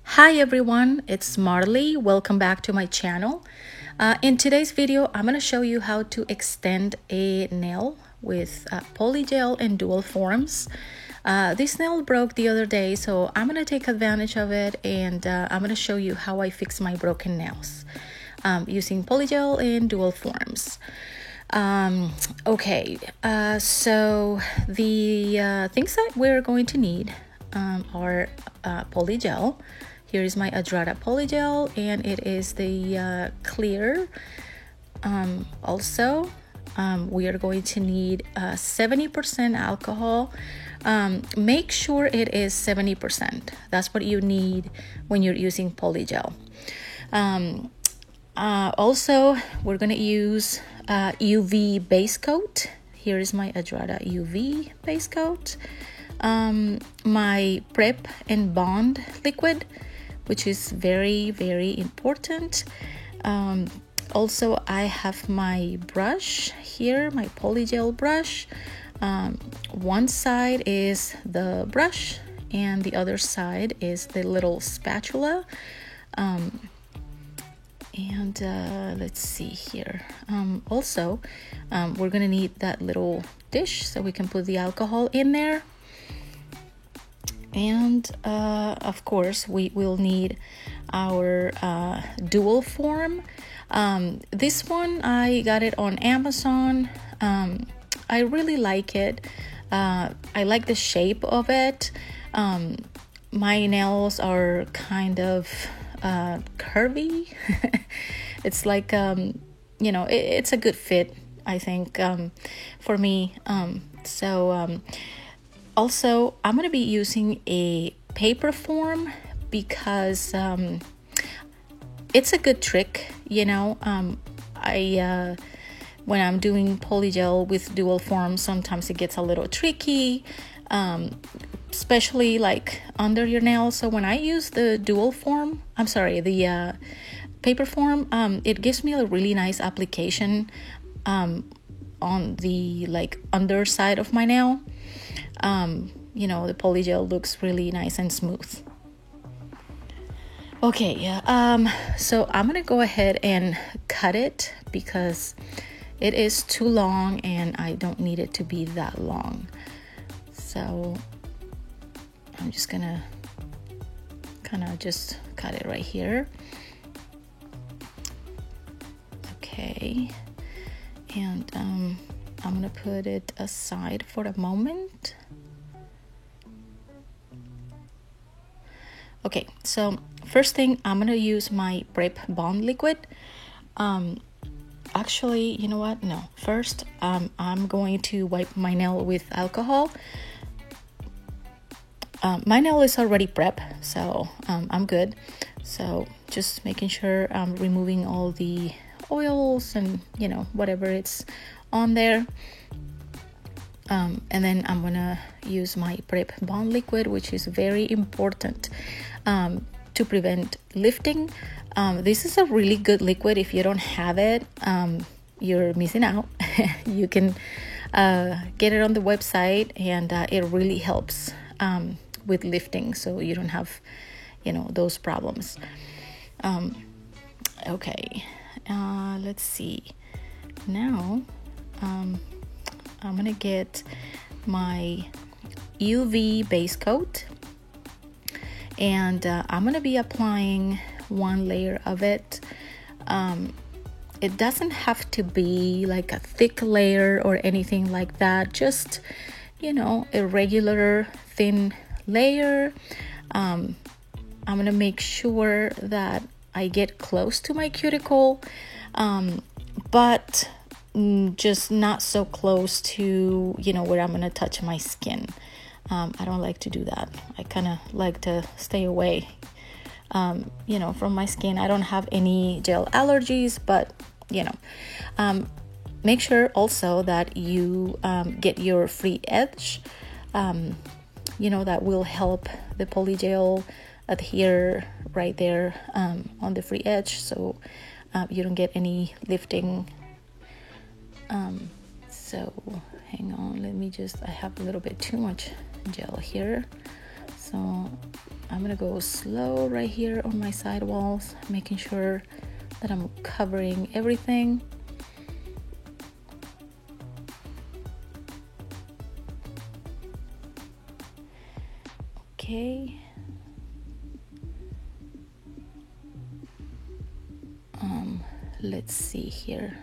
Hi everyone, it's Marley. Welcome back to my channel. In today's video, I'm going to show you how to extend a nail with polygel and dual forms. This nail broke the other day, so I'm going to take advantage of it, and I'm going to show you how I fix my broken nails using polygel and dual forms. So the things that we're going to need are polygel. Here is my Adrada polygel, and it is the clear. We are going to need 70% alcohol. Make sure it is 70%. That's what you need when you're using polygel. Also, we're going to use UV base coat. Here is my Adrada UV base coat. My prep and bond liquid, which is very, very important. Also, I have my brush here, my polygel brush. One side is the brush and the other side is the little spatula. Let's see here. We're gonna need that little dish so we can put the alcohol in there. And of course, we will need our dual form. This one, I got it on Amazon. I really like it. I like the shape of it. My nails are kind of curvy. It's like, it's a good fit, I think, for me. Also, I'm going to be using a paper form because it's a good trick, when I'm doing polygel with dual form, sometimes it gets a little tricky, especially like under your nails. So when I use the paper form, it gives me a really nice application on the underside of my nail. The polygel looks really nice and smooth. Okay, so I'm gonna go ahead and cut it because it is too long and I don't need it to be that long. So I'm just gonna kind of just cut it right here. Okay, and I'm gonna put it aside for a moment. Okay, so first thing, I'm gonna use my prep bond liquid. Actually, you know what? No, first I'm going to wipe my nail with alcohol. My nail is already prep, so I'm good. So just making sure I'm removing all the oils and whatever it's on there. And then I'm gonna use my prep bond liquid, which is very important to prevent lifting. This is a really good liquid. If you don't have it, you're missing out. You can get it on the website, and it really helps with lifting, so you don't have those problems. Okay, let's see. Now I'm gonna get my UV base coat, and I'm gonna be applying one layer of it. It doesn't have to be like a thick layer or anything like that, just a regular thin layer. I'm gonna make sure that I get close to my cuticle, but just not so close to where I'm gonna touch my skin. I don't like to do that. I kind of like to stay away from my skin. I don't have any gel allergies, but make sure also that you get your free edge. That will help the polygel adhere right there on the free edge, so you don't get any lifting. So hang on, I have a little bit too much gel here, so I'm gonna go slow right here on my side walls, making sure that I'm covering everything. Okay. Let's see here.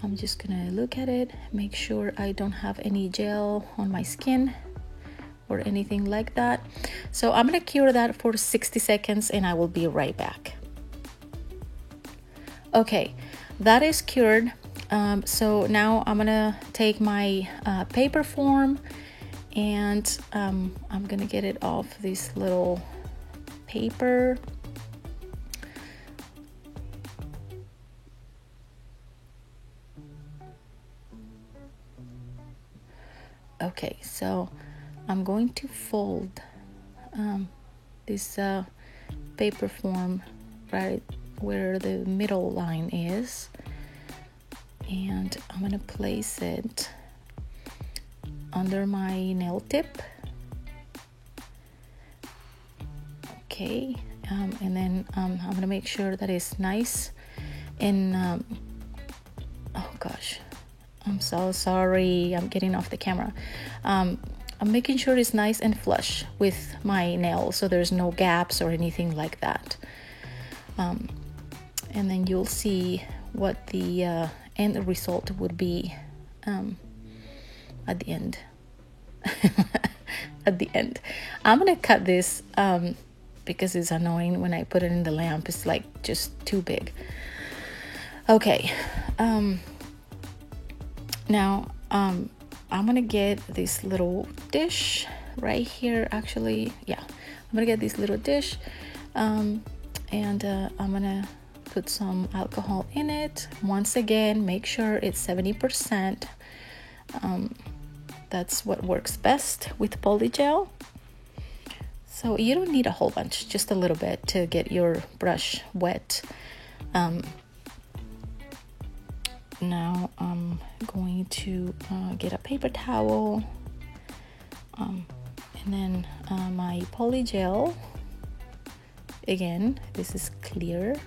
I'm just gonna look at it, make sure I don't have any gel on my skin or anything like that. So I'm gonna cure that for 60 seconds and I will be right back. Okay, that is cured. So now I'm gonna take my paper form and I'm gonna get it off this little paper. Okay, so I'm going to fold this paper form right where the middle line is, and I'm gonna place it under my nail tip. Okay, and then I'm gonna make sure that it's nice and oh gosh, I'm so sorry, I'm getting off the camera. I'm making sure it's nice and flush with my nail so there's no gaps or anything like that. And then you'll see what the end result would be at the end. At the end. I'm gonna cut this because it's annoying when I put it in the lamp. It's like just too big. Okay. Now I'm gonna get this little dish right here. Actually, yeah, I'm gonna get this little dish and I'm gonna put some alcohol in it. Once again, make sure it's 70%. That's what works best with polygel. So you don't need a whole bunch, just a little bit to get your brush wet. Now I'm going to get a paper towel and then my polygel. Again, this is clear.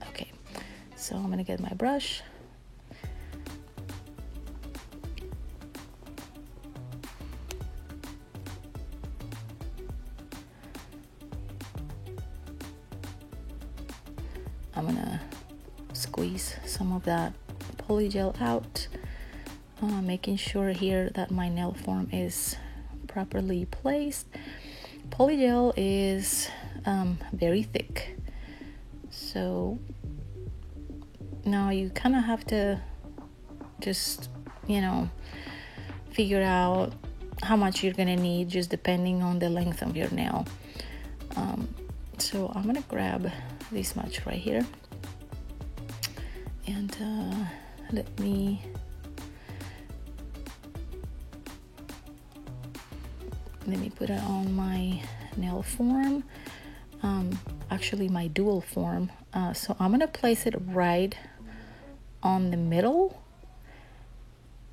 Okay, so I'm gonna get my brush. I'm gonna squeeze some of that polygel out, making sure here that my nail form is properly placed. Polygel is very thick, so now you kind of have to just, figure out how much you're gonna need just depending on the length of your nail. So I'm gonna grab this much right here and let me put it on my nail form, actually my dual form. So I'm gonna place it right on the middle.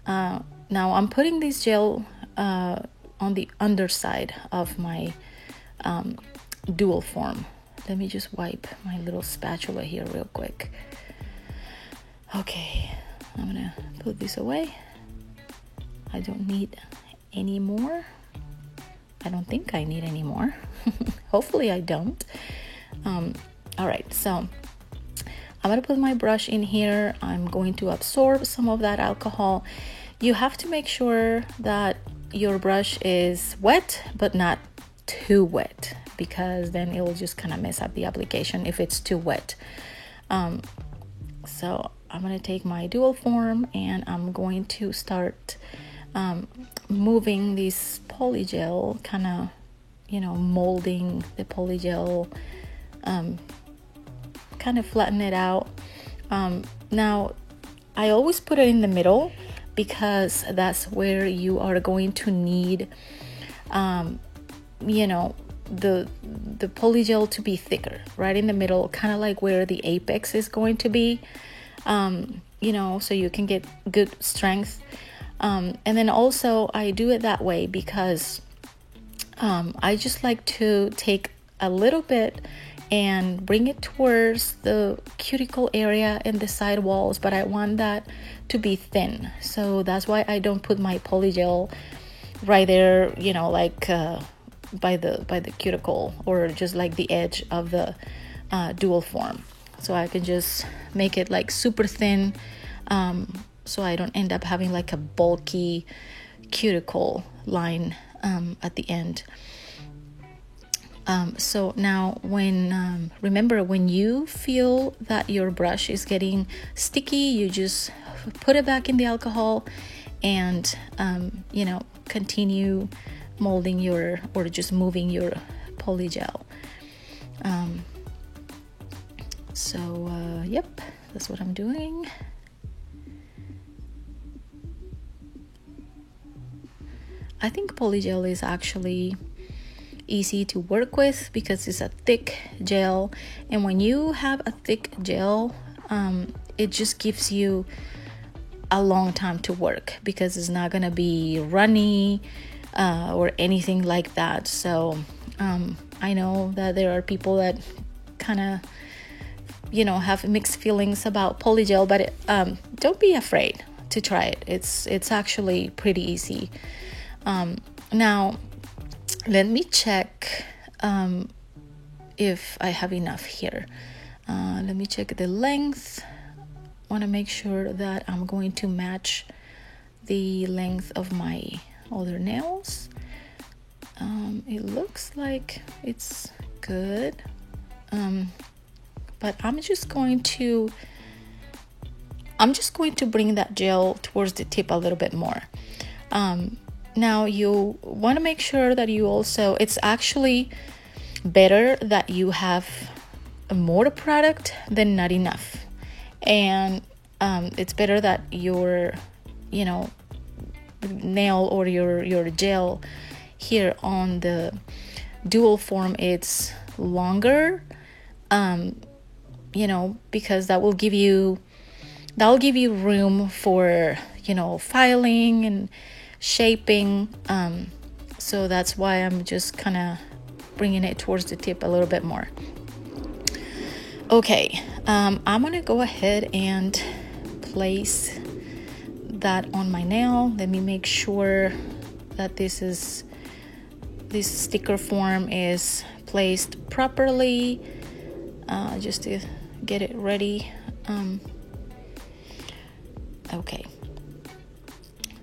Now I'm putting this gel on the underside of my dual form. Let me just wipe my little spatula here real quick. Okay, I'm gonna put this away. I don't need any more. I don't think I need any more. Hopefully I don't. All right, so I'm gonna put my brush in here. I'm going to absorb some of that alcohol. You have to make sure that your brush is wet, but not too wet, because then it will just kind of mess up the application if it's too wet. So I'm going to take my dual form and I'm going to start moving this polygel, kind of, molding the polygel, kind of flatten it out. Now, I always put it in the middle because that's where you are going to need, the polygel to be thicker, right in the middle, kind of like where the apex is going to be, so you can get good strength. And then also I do it that way because I just like to take a little bit and bring it towards the cuticle area and the side walls, but I want that to be thin. So that's why I don't put my polygel right there, like by the cuticle, or just like the edge of the dual form. So I can just make it like super thin, so I don't end up having like a bulky cuticle line at the end. So now remember, when you feel that your brush is getting sticky, you just put it back in the alcohol and, continue molding or just moving your polygel. Yep, that's what I'm doing. I think polygel is actually easy to work with because it's a thick gel, and when you have a thick gel, it just gives you a long time to work because it's not gonna be runny or anything like that. So I know that there are people that kind of have mixed feelings about polygel, but don't be afraid to try it. It's actually pretty easy. Now let me check if I have enough here. Let me check the length. Want to make sure that I'm going to match the length of my other nails. It looks like it's good, but I'm just going to bring that gel towards the tip a little bit more. Now you want to make sure that it's actually better that you have more product than not enough. And it's better that your, nail or your gel here on the dual form, it's longer, because that will give you room for, filing and shaping. So that's why I'm just kind of bringing it towards the tip a little bit more. Okay, I'm gonna go ahead and place that on my nail. Let me make sure that this sticker form is placed properly, just to get it ready. Okay,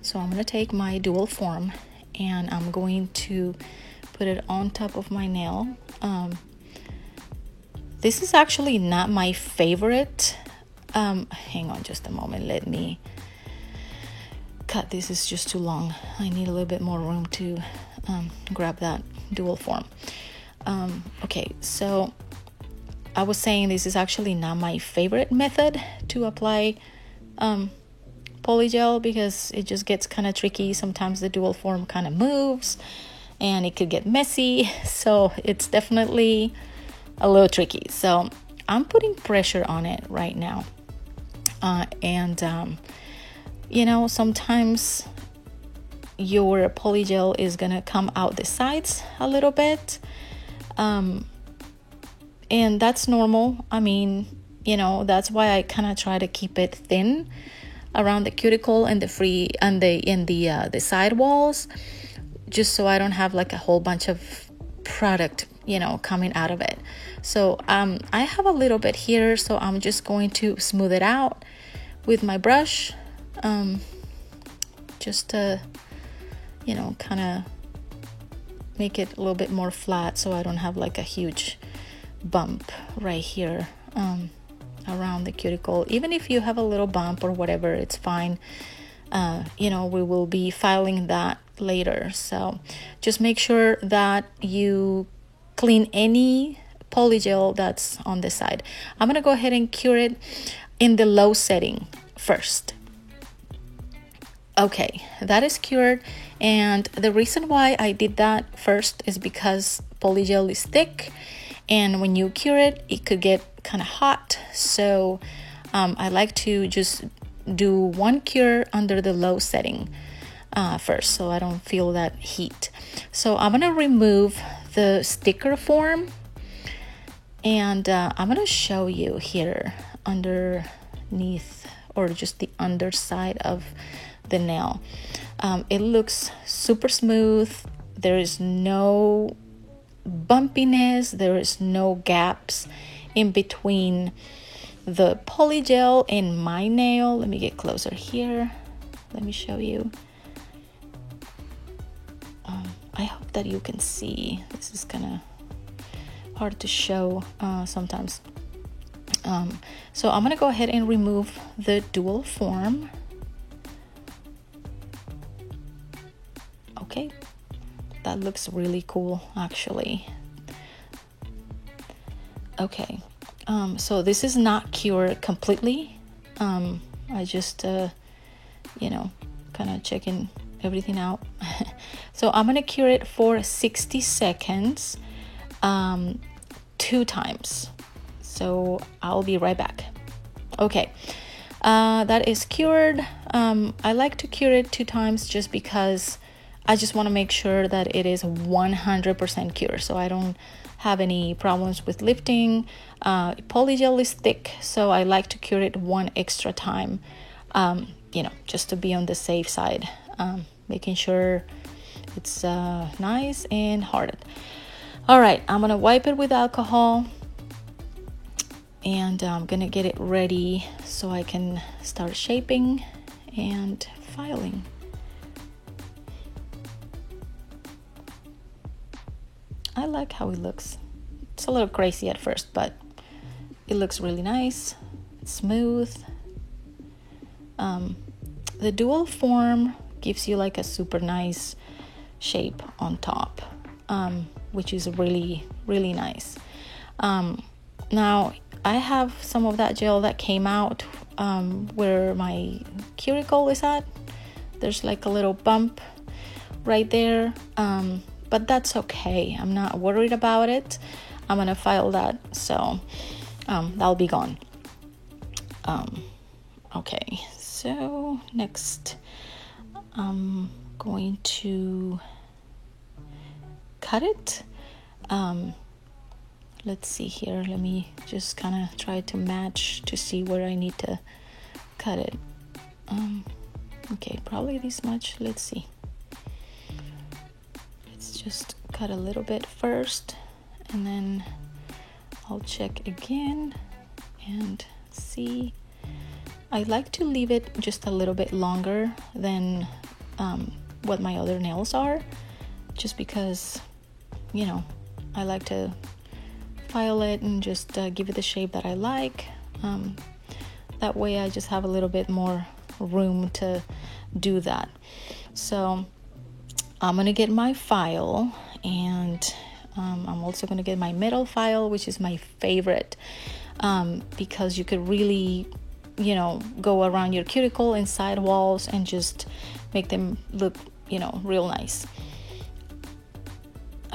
so I'm gonna take my dual form and I'm going to put it on top of my nail. This is actually not my favorite. Hang on just a moment. Let me cut. This is just too long. I need a little bit more room to grab that dual form. Okay, so I was saying this is actually not my favorite method to apply polygel because it just gets kind of tricky. Sometimes the dual form kind of moves and it could get messy. So it's definitely a little tricky. So I'm putting pressure on it right now. Sometimes your polygel is gonna come out the sides a little bit. And that's normal. I mean, that's why I kind of try to keep it thin around the cuticle and the side walls, just so I don't have like a whole bunch of product coming out of it. So I have a little bit here, so I'm just going to smooth it out with my brush, just to kind of make it a little bit more flat, so I don't have like a huge bump right here around the cuticle. Even if you have a little bump or whatever, it's fine. We will be filing that later. So just make sure that you clean any polygel that's on the side. I'm gonna go ahead and cure it in the low setting first. Okay, that is cured, And the reason why I did that first is because polygel is thick, and when you cure it, it could get kind of hot. So I like to just do one cure under the low setting first, so I don't feel that heat. So I'm gonna remove the sticker form, and I'm gonna show you here underneath, or just the underside of the nail. It looks super smooth. There is no bumpiness, there is no gaps in between the polygel and my nail. Let me get closer here. Let me show you. I hope that you can see. This is kind of hard to show sometimes. So I'm gonna go ahead and remove the dual form. Okay, that looks really cool actually. Okay, so this is not cured completely. I just kind of checking everything out. So I'm gonna cure it for 60 seconds 2 times. So I'll be right back. Okay, that is cured. I like to cure it 2 times just because I just want to make sure that it is 100% cured, so I don't have any problems with lifting. Polygel is thick, so I like to cure it 1 extra time, just to be on the safe side, making sure it's nice and hardened. All right, I'm gonna wipe it with alcohol, and I'm gonna get it ready so I can start shaping and filing. I like how it looks. It's a little crazy at first, but it looks really nice. It's smooth. The dual form gives you like a super nice shape on top, which is really, really nice. Now, I have some of that gel that came out where my cuticle is at. There's like a little bump right there. But that's okay. I'm not worried about it. I'm gonna file that, so that'll be gone. Okay, so next I'm going to cut it. Let's see here. Let me just kind of try to match to see where I need to cut it. Okay, probably this much. Let's see. Just cut a little bit first, and then I'll check again and see. I like to leave it just a little bit longer than what my other nails are, just because I like to file it and just give it the shape that I like. That way I just have a little bit more room to do that. So I'm gonna get my file, and I'm also gonna get my metal file, which is my favorite, because you could really go around your cuticle and side walls and just make them look real nice.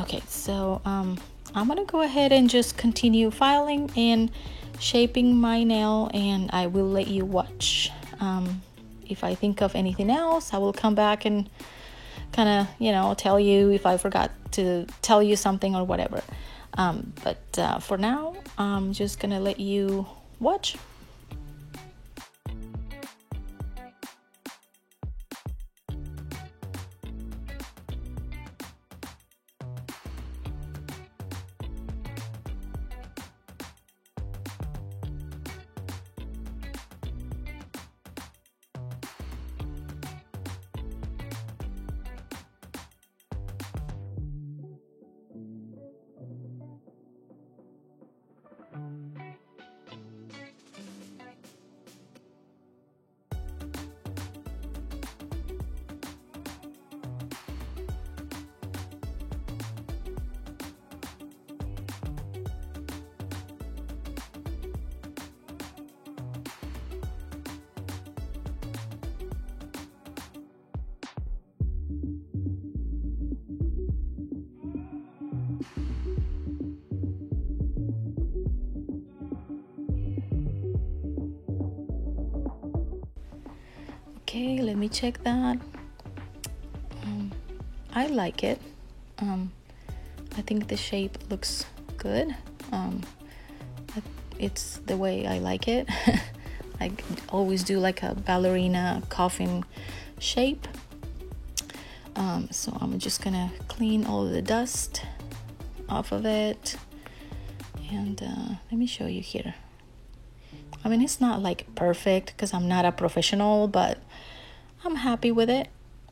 Okay, so I'm gonna go ahead and just continue filing and shaping my nail, and I will let you watch. If I think of anything else, I will come back and kind of tell you if I forgot to tell you something or whatever. But for now, I'm just gonna let you watch. Okay, let me check that. I like it. I think the shape looks good. It's the way I like it. I always do like a ballerina coffin shape. So I'm just gonna clean all the dust off of it, and let me show you here. I mean, it's not like perfect because I'm not a professional, but I'm happy with it,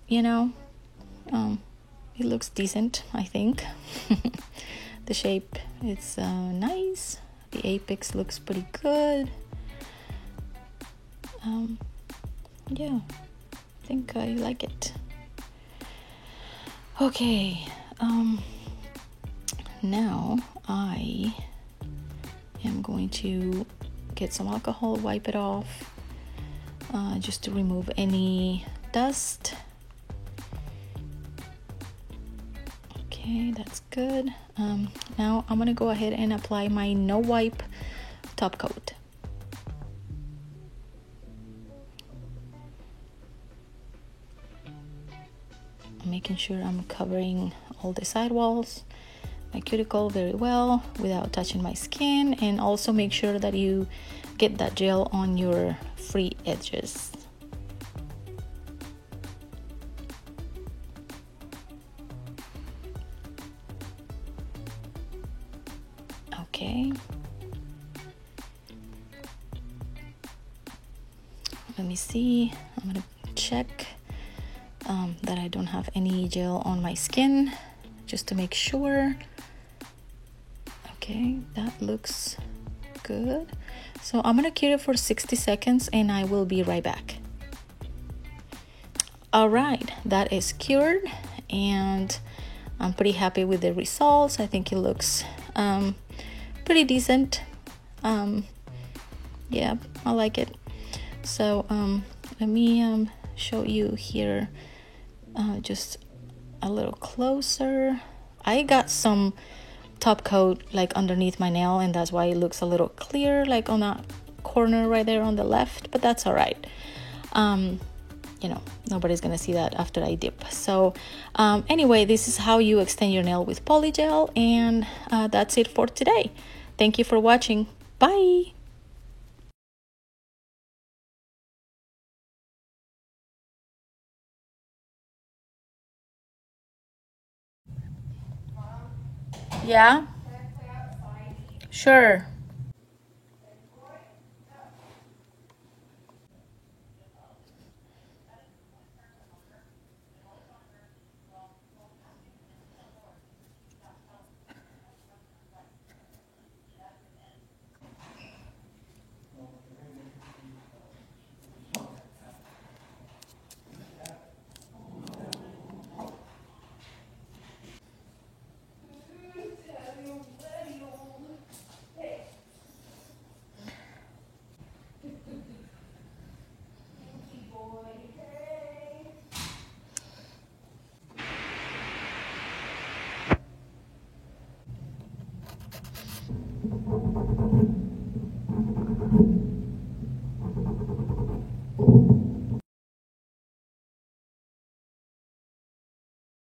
you know. It looks decent, I think. The shape is nice. The apex looks pretty good. Yeah, I think I like it. Okay, now I am going to get some alcohol, wipe it off, just to remove any dust. Okay, that's good. Now I'm gonna go ahead and apply my no wipe top coat. Making sure I'm covering all the sidewalls, my cuticle very well without touching my skin, and also make sure that you get that gel on your free edges. Okay. Let me see. I'm gonna check that I don't have any gel on my skin, just to make sure. Okay, that looks good. So I'm gonna cure it for 60 seconds and I will be right back. All right, that is cured and I'm pretty happy with the results. I think it looks pretty decent. Yeah, I like it. So let me show you here just a little closer. I got some top coat like underneath my nail, and that's why it looks a little clear, like on that corner right there on the left, but that's all right. You know, nobody's gonna see that after I dip. So anyway, this is how you extend your nail with polygel, and that's it for today. Thank you for watching. Bye. Yeah, sure.